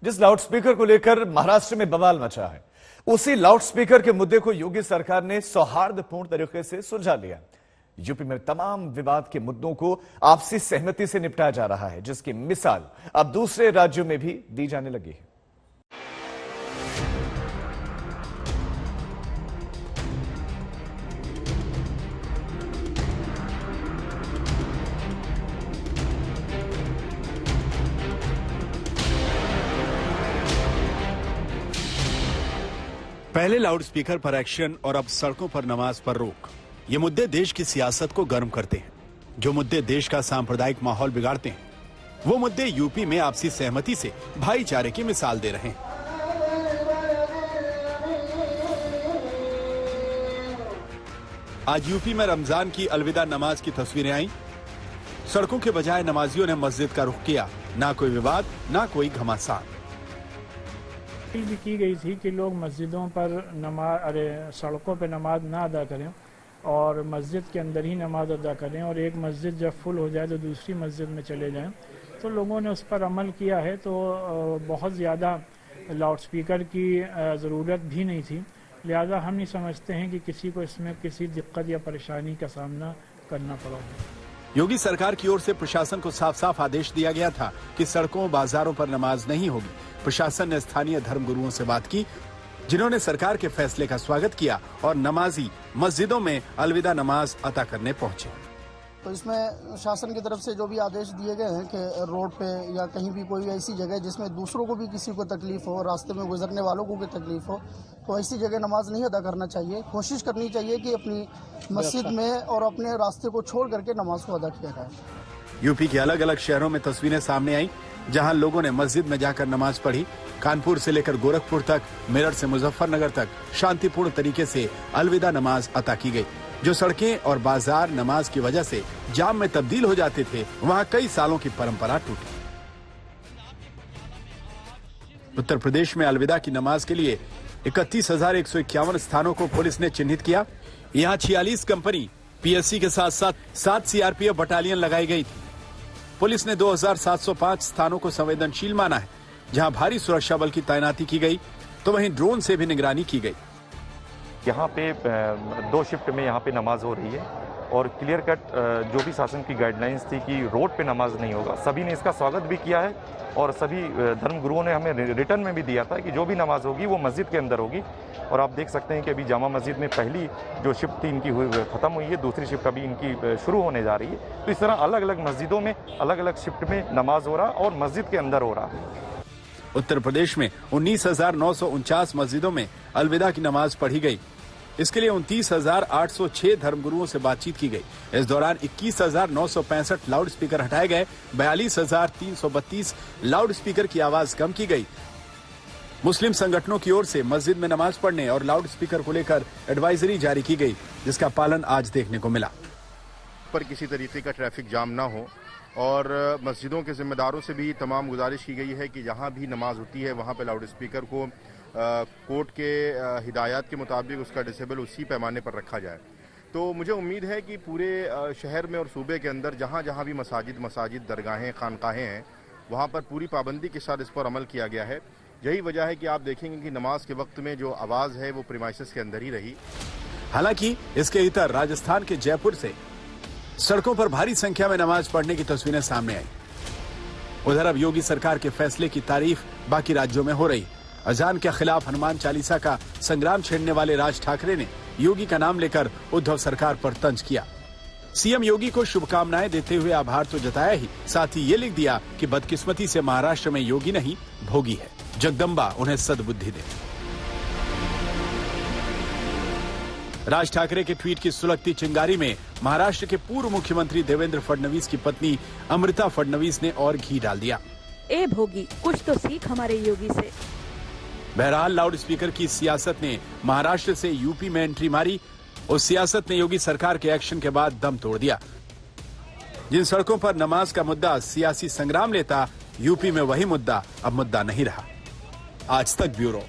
जिस लाउडस्पीकर को लेकर महाराष्ट्र में बवाल मचा है, उसी लाउडस्पीकर के मुद्दे को योगी सरकार ने सौहार्दपूर्ण तरीके से सुलझा लिया। यूपी में तमाम विवाद के मुद्दों को आपसी सहमति से निपटाया जा रहा है, जिसकी मिसाल अब दूसरे राज्यों में भी दी जाने लगी है। पहले लाउडस्पीकर पर एक्शन और अब सड़कों पर नमाज पर रोक। ये मुद्दे देश की सियासत को गर्म करते हैं। जो मुद्दे देश का सांप्रदायिक माहौल बिगाड़ते हैं, वो मुद्दे यूपी में आपसी सहमति से भाईचारे की मिसाल दे रहे हैं। आज यूपी में रमजान की अलविदा नमाज की तस्वीरें आई। सड़कों के बजाय नमाजियों ने मस्जिद का रुख किया। ना कोई विवाद, ना कोई घमासान। भी की गई थी कि लोग मस्जिदों पर सड़कों पर नमाज ना अदा करें और मस्जिद के अंदर ही नमाज अदा करें, और एक मस्जिद जब फुल हो जाए तो दूसरी मस्जिद में चले जाएं। तो लोगों ने उस पर अमल किया है। तो बहुत ज़्यादा लाउडस्पीकर की ज़रूरत भी नहीं थी। लिहाजा हम नहीं समझते हैं कि किसी को इसमें किसी दिक्कत या परेशानी का सामना करना पड़ा। योगी सरकार की ओर से प्रशासन को साफ साफ आदेश दिया गया था कि सड़कों बाजारों पर नमाज नहीं होगी। प्रशासन ने स्थानीय धर्मगुरुओं से बात की, जिन्होंने सरकार के फैसले का स्वागत किया और नमाजी मस्जिदों में अलविदा नमाज अता करने पहुंचे। तो इसमें शासन की तरफ से जो भी आदेश दिए गए हैं कि रोड पे या कहीं भी कोई ऐसी जगह जिसमें दूसरों को भी किसी को तकलीफ हो, रास्ते में गुजरने वालों को भी तकलीफ हो, तो ऐसी जगह नमाज नहीं अदा करना चाहिए। कोशिश करनी चाहिए कि अपनी मस्जिद में और अपने रास्ते को छोड़ करके नमाज को अदा किया जाए। यूपी के अलग अलग शहरों में तस्वीरें सामने आई, जहां लोगों ने मस्जिद में जाकर नमाज पढ़ी। कानपुर से लेकर गोरखपुर तक, मेरठ से मुजफ्फरनगर तक शांतिपूर्ण तरीके से अलविदा नमाज अता की गई। जो सड़कें और बाजार नमाज की वजह से जाम में तब्दील हो जाते थे, वहां कई सालों की परंपरा टूटी। उत्तर प्रदेश में अलविदा की नमाज के लिए 31,151 स्थानों को पुलिस ने चिन्हित किया। यहाँ 46 कंपनी पीएससी के साथ साथ 7 सीआरपीएफ बटालियन लगाई गई थी। पुलिस ने 2,705 स्थानों को संवेदनशील माना है, जहां भारी सुरक्षा बल की तैनाती की गई, तो वहीं ड्रोन से भी निगरानी की गई। यहाँ पे 2 शिफ्ट में यहाँ पे नमाज हो रही है और क्लियर कट जो भी शासन की गाइडलाइंस थी कि रोड पे नमाज नहीं होगा, सभी ने इसका स्वागत भी किया है और सभी धर्म गुरुओं ने हमें रिटर्न में भी दिया था कि जो भी नमाज होगी वो मस्जिद के अंदर होगी। और आप देख सकते हैं कि अभी जामा मस्जिद में पहली जो शिफ्ट थी इनकी खत्म हुई है, दूसरी शिफ्ट अभी इनकी शुरू होने जा रही है। तो इस तरह अलग अलग मस्जिदों में अलग अलग शिफ्ट में नमाज हो रहा और मस्जिद के अंदर हो रहा है। उत्तर प्रदेश में 19,949 मस्जिदों में अलविदा की नमाज पढ़ी गई। इसके लिए 29,806 धर्मगुरुओं से बातचीत की गई। इस दौरान 21,965 लाउड स्पीकर हटाए गए, 42,332 लाउड स्पीकर की आवाज कम की गई। मुस्लिम संगठनों की ओर से मस्जिद में नमाज पढ़ने और लाउड स्पीकर को लेकर एडवाइजरी जारी की गई, जिसका पालन आज देखने को मिला। पर किसी तरीके का ट्रैफिक जाम ना हो और मस्जिदों के जिम्मेदारों से भी तमाम गुजारिश की गई है कि जहां भी नमाज होती है वहां पे लाउड स्पीकर को कोर्ट के हिदायत के मुताबिक उसका डिसेबल उसी पैमाने पर रखा जाए। तो मुझे उम्मीद है कि पूरे शहर में और सूबे के अंदर जहां जहां भी मसाजिद दरगाहें खानकाहें हैं, वहां पर पूरी पाबंदी के साथ इस पर अमल किया गया है। यही वजह है कि आप देखेंगे कि नमाज के वक्त में जो आवाज़ है वो प्रीमाइसेस के अंदर ही रही। हालांकि इसके इतर राजस्थान के जयपुर से सड़कों पर भारी संख्या में नमाज पढ़ने की तस्वीरें सामने आई। उधर अब योगी सरकार के फैसले की तारीफ बाकी राज्यों में हो रही। अजान के खिलाफ हनुमान चालीसा का संग्राम छेड़ने वाले राज ठाकरे ने योगी का नाम लेकर उद्धव सरकार पर तंज किया। सीएम योगी को शुभकामनाएं देते हुए आभार तो जताया ही, साथ ही ये लिख दिया कि बदकिस्मती से महाराष्ट्र में योगी नहीं भोगी है, जगदम्बा उन्हें सद्बुद्धि दे। राज ठाकरे के ट्वीट की सुलगती चिंगारी में महाराष्ट्र के पूर्व मुख्यमंत्री देवेंद्र फडणवीस की पत्नी अमृता फडणवीस ने और घी डाल दिया। ए भोगी, कुछ तो सीख हमारे योगी से। बहरहाल लाउड स्पीकर की सियासत ने महाराष्ट्र से यूपी में एंट्री मारी। उस सियासत ने योगी सरकार के एक्शन के बाद दम तोड़ दिया। जिन सड़कों पर नमाज का मुद्दा सियासी संग्राम लेता, यूपी में वही मुद्दा अब मुद्दा नहीं रहा। आज तक ब्यूरो।